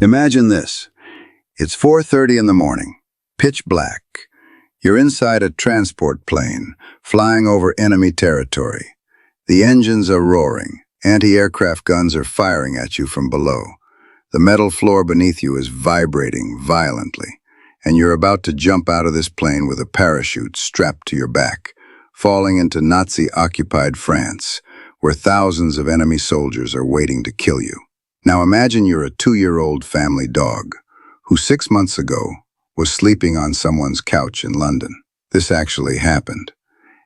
Imagine this. It's 4:30 in the morning, pitch black. You're inside a transport plane, flying over enemy territory. The engines are roaring. Anti-aircraft guns are firing at you from below. The metal floor beneath you is vibrating violently, and you're about to jump out of this plane with a parachute strapped to your back, falling into Nazi-occupied France, where thousands of enemy soldiers are waiting to kill you. Now imagine you're a 2-year-old family dog who 6 months ago was sleeping on someone's couch in London. This actually happened,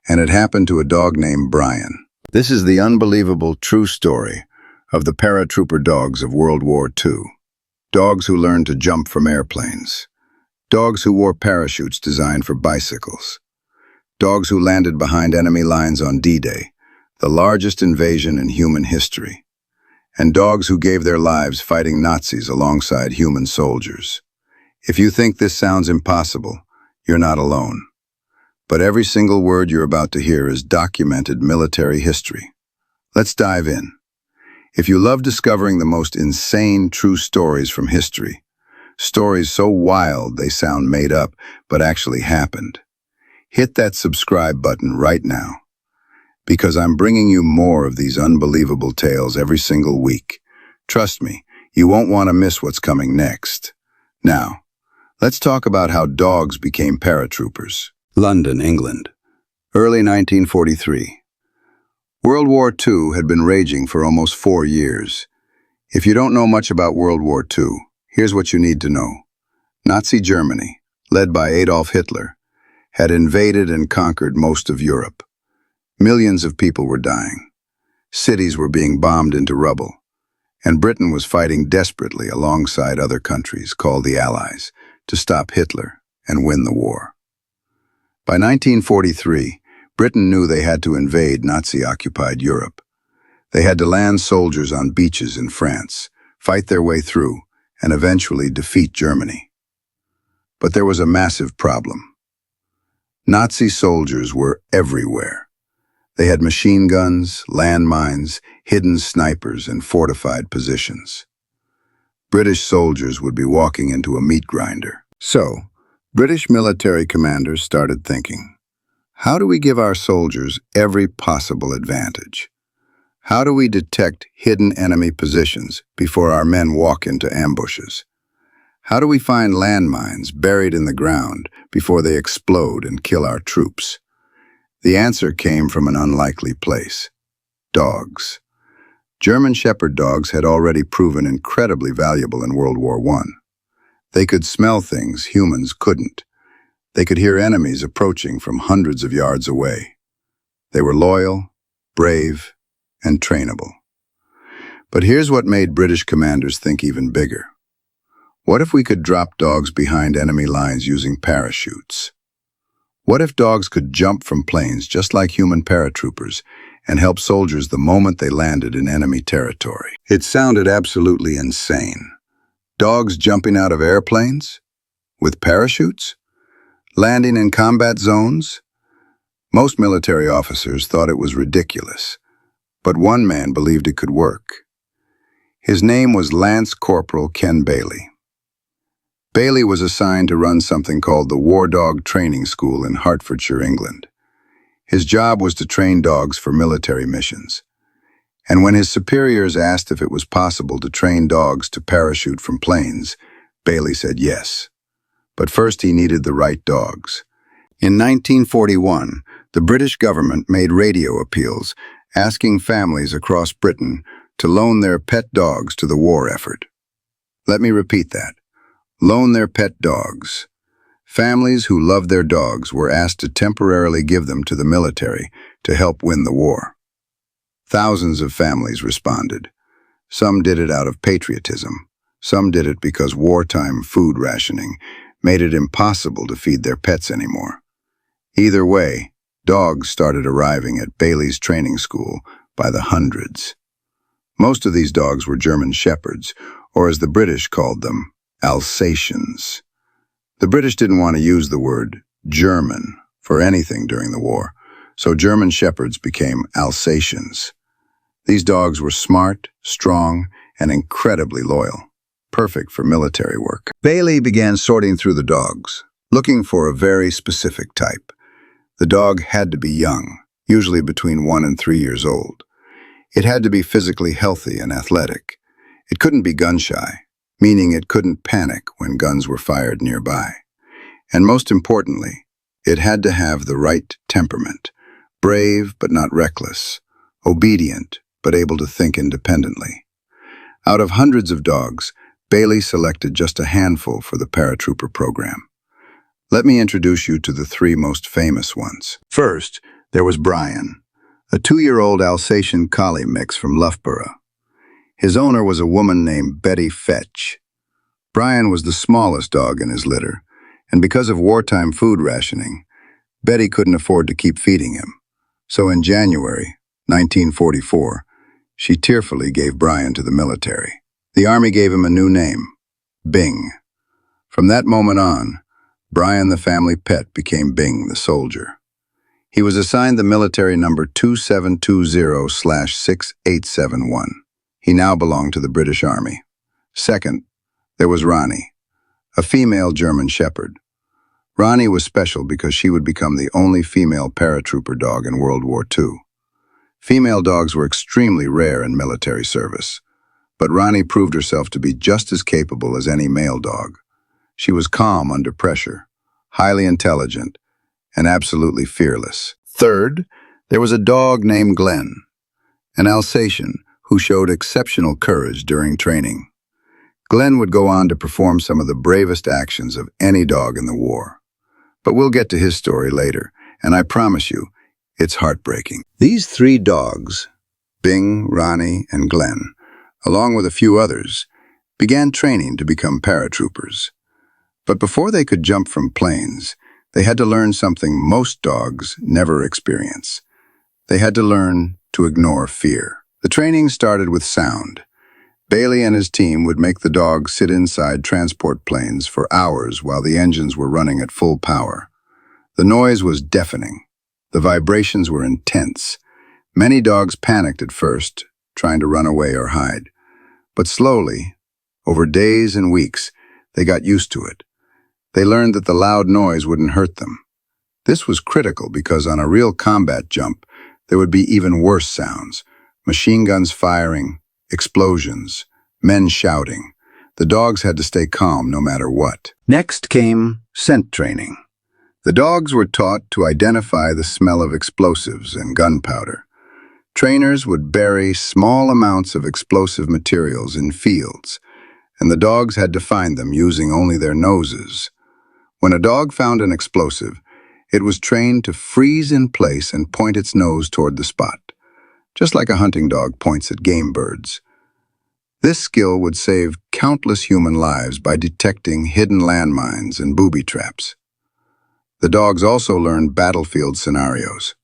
and it happened to a dog named Brian. This is the unbelievable true story of the paratrooper dogs of World War II. Dogs who learned to jump from airplanes. Dogs who wore parachutes designed for bicycles. Dogs who landed behind enemy lines on DDay, the largest invasion in human history. And dogs who gave their lives fighting Nazis alongside human soldiers. If you think this sounds impossible, you're not alone. But every single word you're about to hear is documented military history. Let's dive in. If you love discovering the most insane true stories from history, stories so wild they sound made up but actually happened, hit that subscribe button right now, because I'm bringing you more of these unbelievable tales every single week. Trust me, you won't want to miss what's coming next. Now, let's talk about how dogs became paratroopers. London, England. Early 1943. World War II had been raging for almost 4 years. If you don't know much about World War II, here's what you need to know. Nazi Germany, led by Adolf Hitler, had invaded and conquered most of Europe. Millions of people were dying. Cities were being bombed into rubble. And Britain was fighting desperately alongside other countries, called the Allies, to stop Hitler and win the war. By 1943, Britain knew they had to invade Nazi-occupied Europe. They had to land soldiers on beaches in France, fight their way through, and eventually defeat Germany. But there was a massive problem. Nazi soldiers were everywhere. They had machine guns, landmines, hidden snipers, and fortified positions. British soldiers would be walking into a meat grinder. So, British military commanders started thinking, how do we give our soldiers every possible advantage? How do we detect hidden enemy positions before our men walk into ambushes? How do we find landmines buried in the ground before they explode and kill our troops? The answer came from an unlikely place: dogs. German Shepherd dogs had already proven incredibly valuable in World War I. They could smell things humans couldn't. They could hear enemies approaching from hundreds of yards away. They were loyal, brave, and trainable. But here's what made British commanders think even bigger. What if we could drop dogs behind enemy lines using parachutes? What if dogs could jump from planes just like human paratroopers and help soldiers the moment they landed in enemy territory? It sounded absolutely insane. Dogs jumping out of airplanes? With parachutes? Landing in combat zones? Most military officers thought it was ridiculous, but one man believed it could work. His name was Lance Corporal Ken Bailey. Bailey was assigned to run something called the War Dog Training School in Hertfordshire, England. His job was to train dogs for military missions. And when his superiors asked if it was possible to train dogs to parachute from planes, Bailey said yes. But first he needed the right dogs. In 1941, the British government made radio appeals asking families across Britain to loan their pet dogs to the war effort. Let me repeat that. Loan their pet dogs. Families who loved their dogs were asked to temporarily give them to the military to help win the war. Thousands of families responded. Some did it out of patriotism. Some did it because wartime food rationing made it impossible to feed their pets anymore. Either way, dogs started arriving at Bailey's training school by the hundreds. Most of these dogs were German Shepherds, or as the British called them, Alsatians. The British didn't want to use the word German for anything during the war, so German Shepherds became Alsatians. These dogs were smart, strong, and incredibly loyal. perfect for military work. Bailey began sorting through the dogs, looking for a very specific type. The dog had to be young, usually between 1 and 3 years old. It had to be physically healthy and athletic. It couldn't be gun-shy, meaning it couldn't panic when guns were fired nearby. And most importantly, it had to have the right temperament, brave but not reckless, obedient but able to think independently. Out of hundreds of dogs, Bailey selected just a handful for the Paratrooper program. Let me introduce you to the 3 most famous ones. First, there was Brian, a 2-year-old Alsatian Collie mix from Loughborough. His owner was a woman named Betty Fetch. Brian was the smallest dog in his litter, and because of wartime food rationing, Betty couldn't afford to keep feeding him. So in January 1944, she tearfully gave Brian to the military. The Army gave him a new name, Bing. From that moment on, Brian the family pet became Bing the soldier. He was assigned the military number 2720/6871. He now belonged to the British Army. Second, there was Ranee, a female German Shepherd. Ranee was special because she would become the only female paratrooper dog in World War II. Female dogs were extremely rare in military service, but Ranee proved herself to be just as capable as any male dog. She was calm under pressure, highly intelligent, and absolutely fearless. Third, there was a dog named Glenn, an Alsatian who showed exceptional courage during training. Glenn would go on to perform some of the bravest actions of any dog in the war. But we'll get to his story later, and I promise you, it's heartbreaking. These 3 dogs, Bing, Ranee, and Glenn, along with a few others, began training to become paratroopers. But before they could jump from planes, they had to learn something most dogs never experience. They had to learn to ignore fear. The training started with sound. Bailey and his team would make the dogs sit inside transport planes for hours while the engines were running at full power. The noise was deafening. The vibrations were intense. Many dogs panicked at first, trying to run away or hide. But slowly, over days and weeks, they got used to it. They learned that the loud noise wouldn't hurt them. This was critical because on a real combat jump, there would be even worse sounds: machine guns firing, explosions, men shouting. The dogs had to stay calm no matter what. Next came scent training. The dogs were taught to identify the smell of explosives and gunpowder. Trainers would bury small amounts of explosive materials in fields, and the dogs had to find them using only their noses. When a dog found an explosive, it was trained to freeze in place and point its nose toward the spot, just like a hunting dog points at game birds. This skill would save countless human lives by detecting hidden landmines and booby traps. The dogs also learned battlefield scenarios.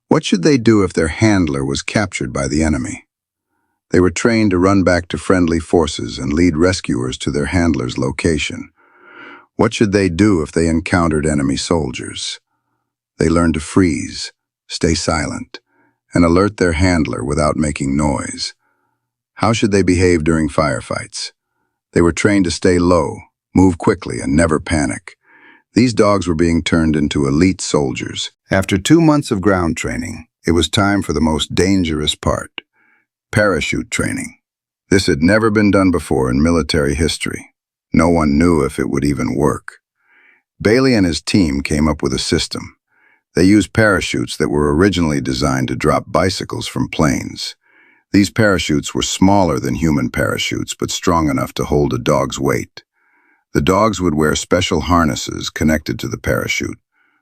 What should they do if their handler was captured by the enemy? They were trained to run back to friendly forces and lead rescuers to their handler's location. What should they do if they encountered enemy soldiers? They learned to freeze, stay silent, and alert their handler without making noise. How should they behave during firefights? They were trained to stay low, move quickly, and never panic. These dogs were being turned into elite soldiers. After 2 months of ground training, it was time for the most dangerous part: parachute training. This had never been done before in military history. No one knew if it would even work. Bailey and his team came up with a system. They used parachutes that were originally designed to drop bicycles from planes. These parachutes were smaller than human parachutes, but strong enough to hold a dog's weight. The dogs would wear special harnesses connected to the parachute.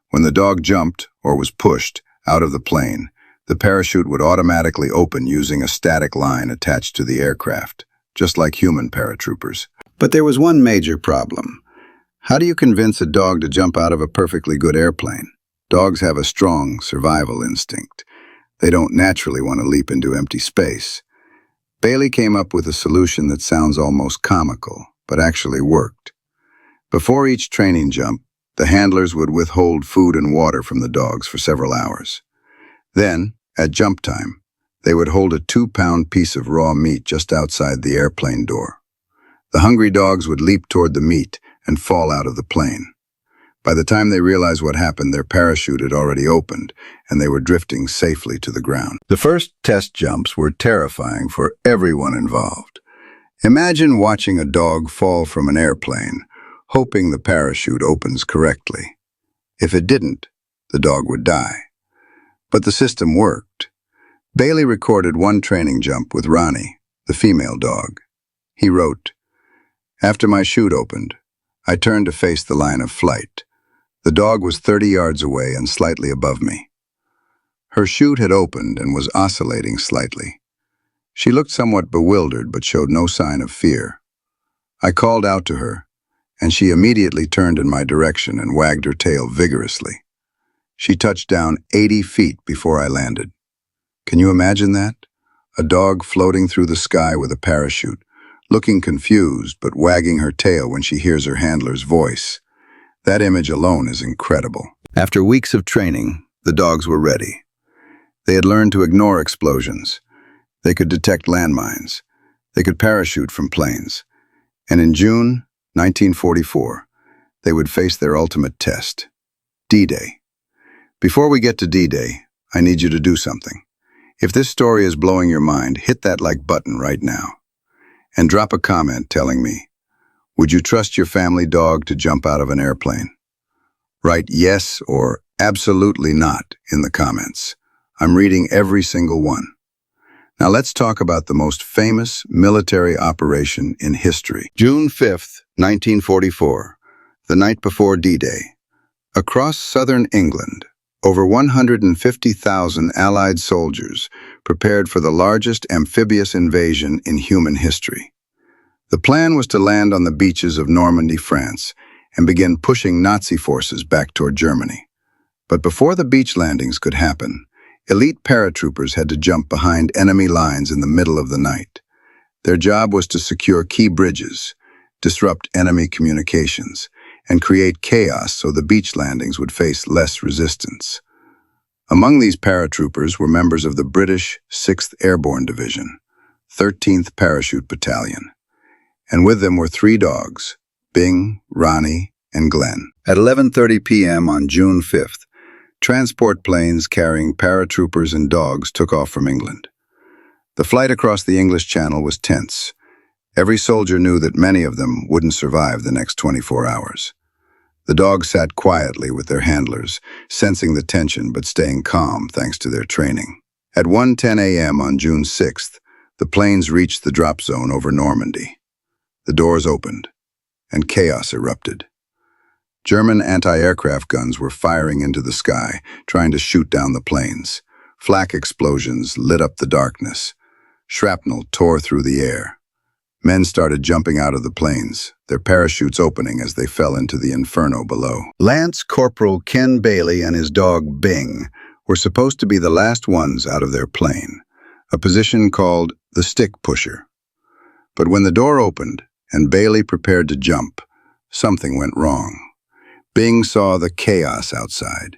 When the dog jumped or was pushed out of the plane, the parachute would automatically open using a static line attached to the aircraft, just like human paratroopers. But there was one major problem. How do you convince a dog to jump out of a perfectly good airplane? Dogs have a strong survival instinct. They don't naturally want to leap into empty space. Bailey came up with a solution that sounds almost comical, but actually worked. Before each training jump, the handlers would withhold food and water from the dogs for several hours. Then, at jump time, they would hold a 2-pound piece of raw meat just outside the airplane door. The hungry dogs would leap toward the meat and fall out of the plane. By the time they realized what happened, their parachute had already opened, and they were drifting safely to the ground. The first test jumps were terrifying for everyone involved. Imagine watching a dog fall from an airplane, hoping the parachute opens correctly. If it didn't, the dog would die. But the system worked. Bailey recorded one training jump with Ranee, the female dog. He wrote, "After my chute opened, I turned to face the line of flight. The dog was 30 yards away and slightly above me. Her chute had opened and was oscillating slightly. She looked somewhat bewildered but showed no sign of fear. I called out to her, and she immediately turned in my direction and wagged her tail vigorously. She touched down 80 feet before I landed. Can you imagine that? A dog floating through the sky with a parachute, looking confused but wagging her tail when she hears her handler's voice. That image alone is incredible." After weeks of training, the dogs were ready. They had learned to ignore explosions. They could detect landmines. They could parachute from planes. And in June 1944, they would face their ultimate test, D-Day. Before we get to D-Day, I need you to do something. If this story is blowing your mind, hit that like button right now. And drop a comment telling me, would you trust your family dog to jump out of an airplane? Write yes or absolutely not in the comments. I'm reading every single one. Now let's talk about the most famous military operation in history. June 5th, 1944, the night before D-Day. Across southern England, over 150,000 Allied soldiers prepared for the largest amphibious invasion in human history. The plan was to land on the beaches of Normandy, France, and begin pushing Nazi forces back toward Germany. But before the beach landings could happen, elite paratroopers had to jump behind enemy lines in the middle of the night. Their job was to secure key bridges, disrupt enemy communications, and create chaos so the beach landings would face less resistance. Among these paratroopers were members of the British 6th Airborne Division, 13th Parachute Battalion. And with them were 3 dogs, Bing, Ranee, and Glenn. At 11:30 p.m. on June 5th, transport planes carrying paratroopers and dogs took off from England. The flight across the English Channel was tense. Every soldier knew that many of them wouldn't survive the next 24 hours. The dogs sat quietly with their handlers, sensing the tension but staying calm thanks to their training. At 1:10 a.m. on June 6th, the planes reached the drop zone over Normandy. The doors opened, and chaos erupted. German anti-aircraft guns were firing into the sky, trying to shoot down the planes. Flak explosions lit up the darkness. Shrapnel tore through the air. Men started jumping out of the planes, their parachutes opening as they fell into the inferno below. Lance Corporal Ken Bailey and his dog Bing were supposed to be the last ones out of their plane, a position called the stick pusher. But when the door opened and Bailey prepared to jump, something went wrong. Bing saw the chaos outside.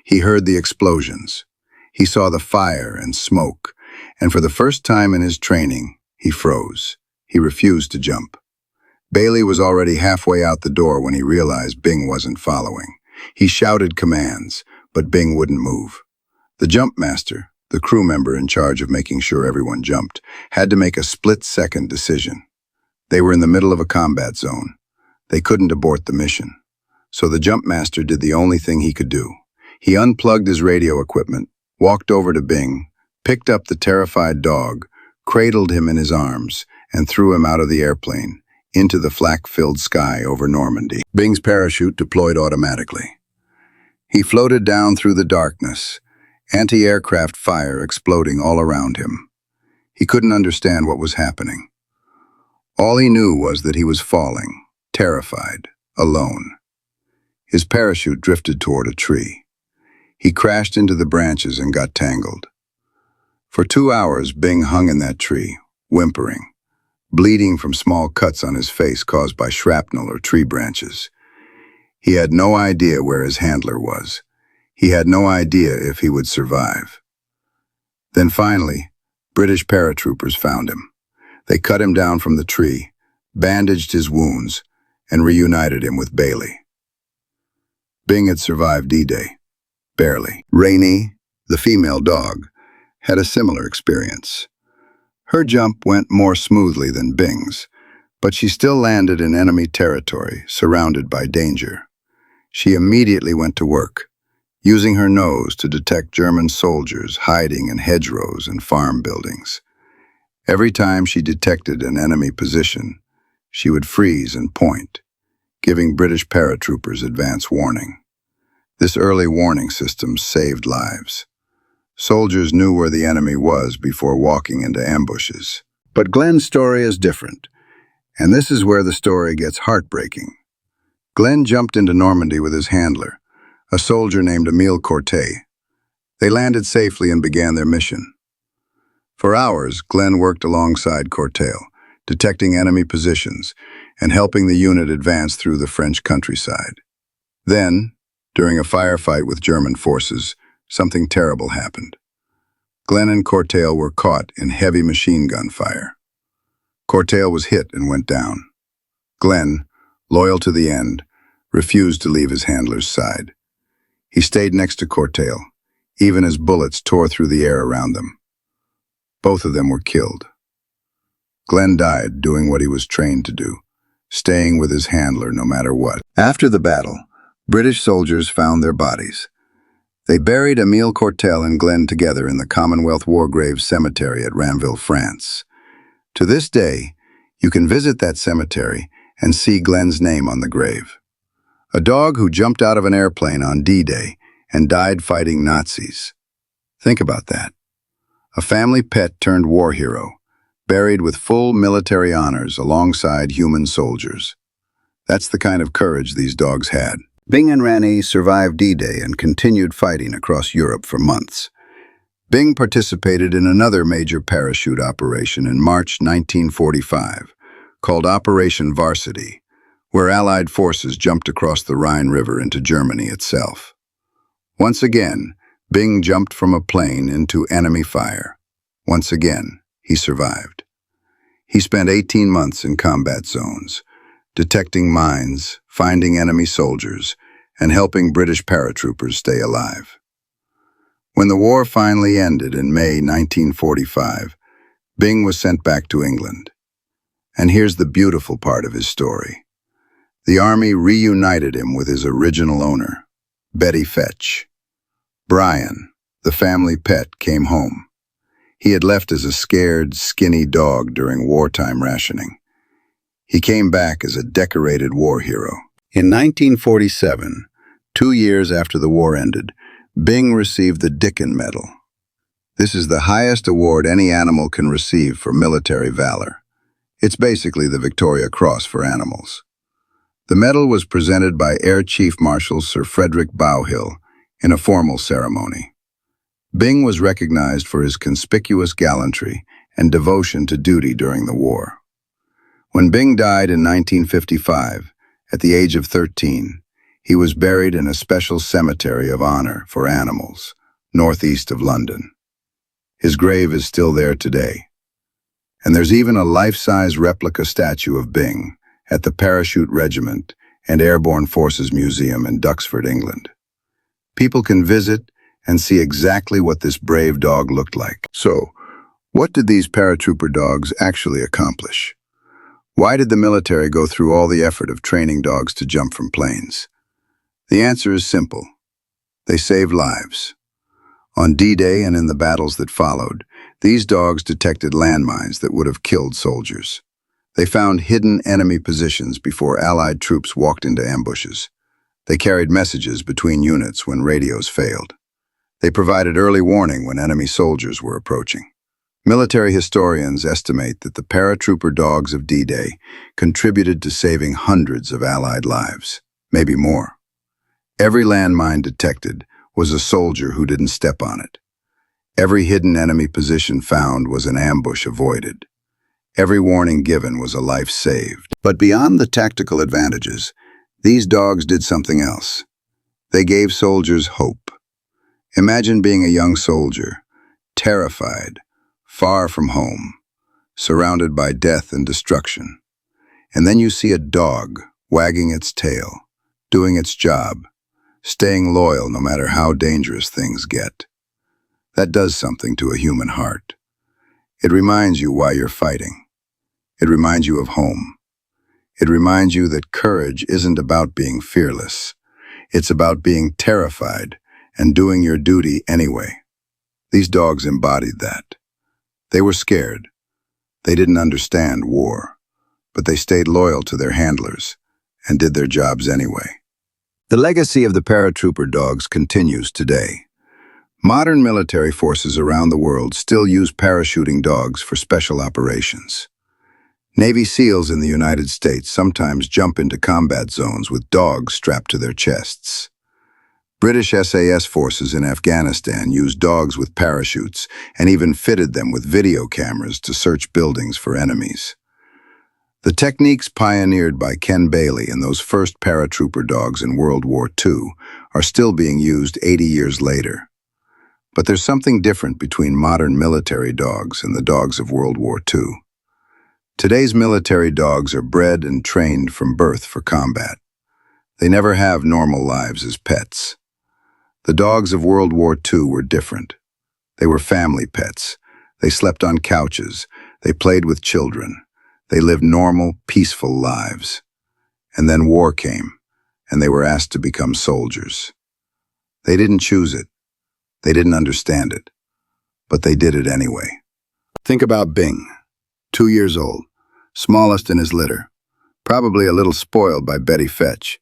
He heard the explosions. He saw the fire and smoke, and for the first time in his training, he froze. He refused to jump. Bailey was already halfway out the door when he realized Bing wasn't following. He shouted commands, but Bing wouldn't move. The jump master, the crew member in charge of making sure everyone jumped, had to make a split-second decision. They were in the middle of a combat zone. They couldn't abort the mission. So the jump master did the only thing he could do. He unplugged his radio equipment, walked over to Bing, picked up the terrified dog, cradled him in his arms, and threw him out of the airplane, into the flak-filled sky over Normandy. Bing's parachute deployed automatically. He floated down through the darkness, anti-aircraft fire exploding all around him. He couldn't understand what was happening. All he knew was that he was falling, terrified, alone. His parachute drifted toward a tree. He crashed into the branches and got tangled. For 2 hours, Bing hung in that tree, whimpering, bleeding from small cuts on his face caused by shrapnel or tree branches. He had no idea where his handler was. He had no idea if he would survive. Then finally, British paratroopers found him. They cut him down from the tree. bandaged his wounds, and reunited him with Bailey. Bing had survived D-Day, barely. Ranee, the female dog, had a similar experience. Her jump went more smoothly than Bing's, but she still landed in enemy territory, surrounded by danger. She immediately went to work, using her nose to detect German soldiers hiding in hedgerows and farm buildings. Every time she detected an enemy position, she would freeze and point, giving British paratroopers advance warning. This early warning system saved lives. Soldiers knew where the enemy was before walking into ambushes. But Glenn's story is different, and this is where the story gets heartbreaking. Glenn jumped into Normandy with his handler, a soldier named Emile Cortet. They landed safely and began their mission. For hours, Glenn worked alongside Cortet, detecting enemy positions and helping the unit advance through the French countryside. Then, during a firefight with German forces, something terrible happened. Glenn and Cortet were caught in heavy machine gun fire. Cortet was hit and went down. Glenn, loyal to the end, refused to leave his handler's side. He stayed next to Cortet, even as bullets tore through the air around them. Both of them were killed. Glenn died doing what he was trained to do, staying with his handler no matter what. After the battle, British soldiers found their bodies. They buried Emile Cortet and Glenn together in the Commonwealth War Graves Cemetery at Ranville, France. To this day, you can visit that cemetery and see Glenn's name on the grave. A dog who jumped out of an airplane on D-Day and died fighting Nazis. Think about that. A family pet turned war hero, buried with full military honors alongside human soldiers. That's the kind of courage these dogs had. Bing and Ranee survived D-Day and continued fighting across Europe for months. Bing participated in another major parachute operation in March 1945, called Operation Varsity, where Allied forces jumped across the Rhine River into Germany itself. Once again, Bing jumped from a plane into enemy fire. Once again, he survived. He spent 18 months in combat zones, detecting mines, finding enemy soldiers, and helping British paratroopers stay alive. When the war finally ended in May 1945, Bing was sent back to England. And here's the beautiful part of his story. The Army reunited him with his original owner, Betty Fetch. Brian, the family pet, came home. He had left as a scared, skinny dog during wartime rationing. He came back as a decorated war hero. In 1947, 2 years after the war ended, Bing received the Dickin Medal. This is the highest award any animal can receive for military valor. It's basically the Victoria Cross for animals. The medal was presented by Air Chief Marshal Sir Frederick Bowhill in a formal ceremony. Bing was recognized for his conspicuous gallantry and devotion to duty during the war. When Bing died in 1955, at the age of 13, he was buried in a special cemetery of honor for animals, northeast of London. His grave is still there today. And there's even a life-size replica statue of Bing at the Parachute Regiment and Airborne Forces Museum in Duxford, England. People can visit and see exactly what this brave dog looked like. So, what did these paratrooper dogs actually accomplish? Why did the military go through all the effort of training dogs to jump from planes? The answer is simple. They saved lives. On D-Day and in the battles that followed, these dogs detected landmines that would have killed soldiers. They found hidden enemy positions before Allied troops walked into ambushes. They carried messages between units when radios failed. They provided early warning when enemy soldiers were approaching. Military historians estimate that the paratrooper dogs of D-Day contributed to saving hundreds of Allied lives, maybe more. Every landmine detected was a soldier who didn't step on it. Every hidden enemy position found was an ambush avoided. Every warning given was a life saved. But beyond the tactical advantages, these dogs did something else. They gave soldiers hope. Imagine being a young soldier, terrified, far from home, surrounded by death and destruction. And then you see a dog wagging its tail, doing its job, staying loyal no matter how dangerous things get. That does something to a human heart. It reminds you why you're fighting. It reminds you of home. It reminds you that courage isn't about being fearless. It's about being terrified and doing your duty anyway. These dogs embodied that. They were scared. They didn't understand war, but they stayed loyal to their handlers and did their jobs anyway. The legacy of the paratrooper dogs continues today. Modern military forces around the world still use parachuting dogs for special operations. Navy SEALs in the United States sometimes jump into combat zones with dogs strapped to their chests. British SAS forces in Afghanistan use dogs with parachutes and even fitted them with video cameras to search buildings for enemies. The techniques pioneered by Ken Bailey and those first paratrooper dogs in World War II are still being used 80 years later. But there's something different between modern military dogs and the dogs of World War II. Today's military dogs are bred and trained from birth for combat. They never have normal lives as pets. The dogs of World War II were different. They were family pets. They slept on couches. They played with children. They lived normal, peaceful lives. And then war came, and they were asked to become soldiers. They didn't choose it. They didn't understand it. But they did it anyway. Think about Bing, 2 years old, smallest in his litter, probably a little spoiled by Betty Fetch.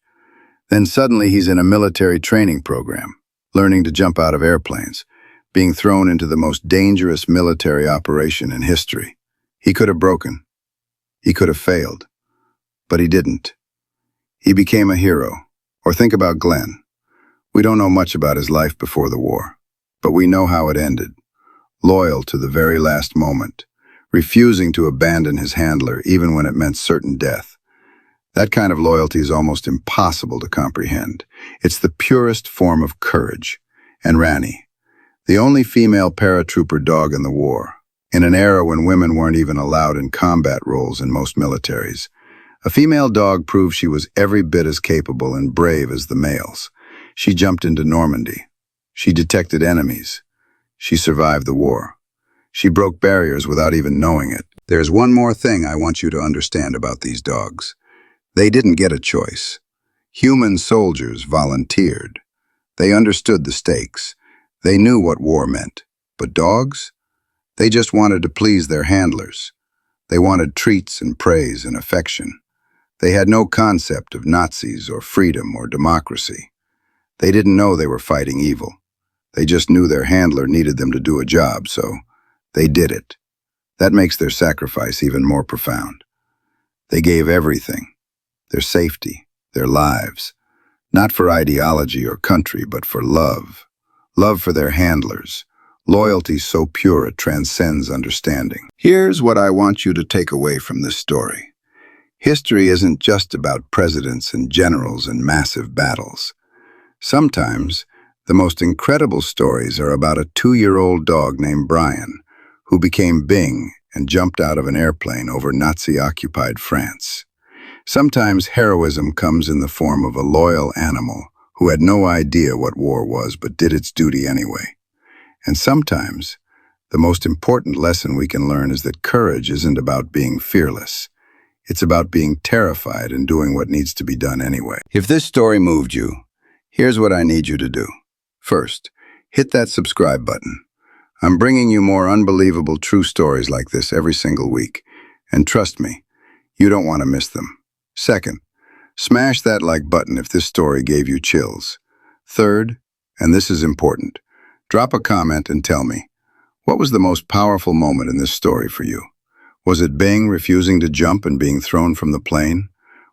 Then suddenly he's in a military training program, learning to jump out of airplanes, being thrown into the most dangerous military operation in history. He could have broken. He could have failed. But he didn't. He became a hero. Or think about Glenn. We don't know much about his life before the war, but we know how it ended. Loyal to the very last moment, refusing to abandon his handler even when it meant certain death. That kind of loyalty is almost impossible to comprehend. It's the purest form of courage. And Ranee, the only female paratrooper dog in the war, in an era when women weren't even allowed in combat roles in most militaries, a female dog proved she was every bit as capable and brave as the males. She jumped into Normandy. She detected enemies. She survived the war. She broke barriers without even knowing it. There's one more thing I want you to understand about these dogs. They didn't get a choice. Human soldiers volunteered. They understood the stakes. They knew what war meant. But dogs? They just wanted to please their handlers. They wanted treats and praise and affection. They had no concept of Nazis or freedom or democracy. They didn't know they were fighting evil. They just knew their handler needed them to do a job, so they did it. That makes their sacrifice even more profound. They gave everything. Their safety, their lives, not for ideology or country, but for love. Love for their handlers. Loyalty so pure it transcends understanding. Here's what I want you to take away from this story. History isn't just about presidents and generals and massive battles. Sometimes, the most incredible stories are about a 2-year-old dog named Brian, who became Bing and jumped out of an airplane over Nazi-occupied France. Sometimes heroism comes in the form of a loyal animal who had no idea what war was but did its duty anyway. And sometimes, the most important lesson we can learn is that courage isn't about being fearless. It's about being terrified and doing what needs to be done anyway. If this story moved you, here's what I need you to do. First, hit that subscribe button. I'm bringing you more unbelievable true stories like this every single week. And trust me, you don't want to miss them. Second, smash that like button if this story gave you chills. Third, and this is important, drop a comment and tell me, what was the most powerful moment in this story for you? Was it Bing refusing to jump and being thrown from the plane?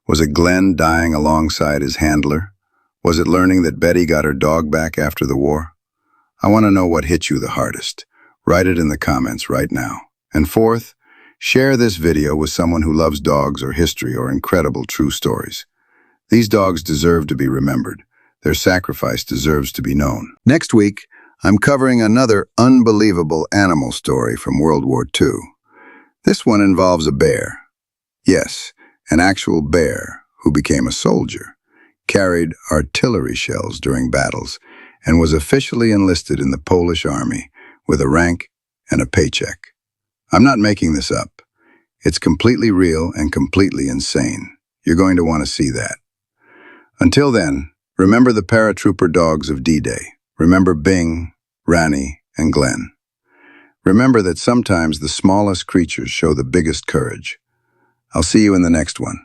Was it Glenn dying alongside his handler? Was it learning that Betty got her dog back after the war? I want to know what hit you the hardest. Write it in the comments right now. And fourth, share this video with someone who loves dogs or history or incredible true stories. These dogs deserve to be remembered. Their sacrifice deserves to be known. Next week, I'm covering another unbelievable animal story from World War II. This one involves a bear. Yes, An actual bear, who became a soldier, carried artillery shells during battles, and was officially enlisted in the Polish army with a rank and a paycheck. I'm not making this up. It's completely real and completely insane. You're going to want to see that. Until then, remember the paratrooper dogs of D-Day. Remember Bing, Ranee, and Glenn. Remember that sometimes the smallest creatures show the biggest courage. I'll see you in the next one.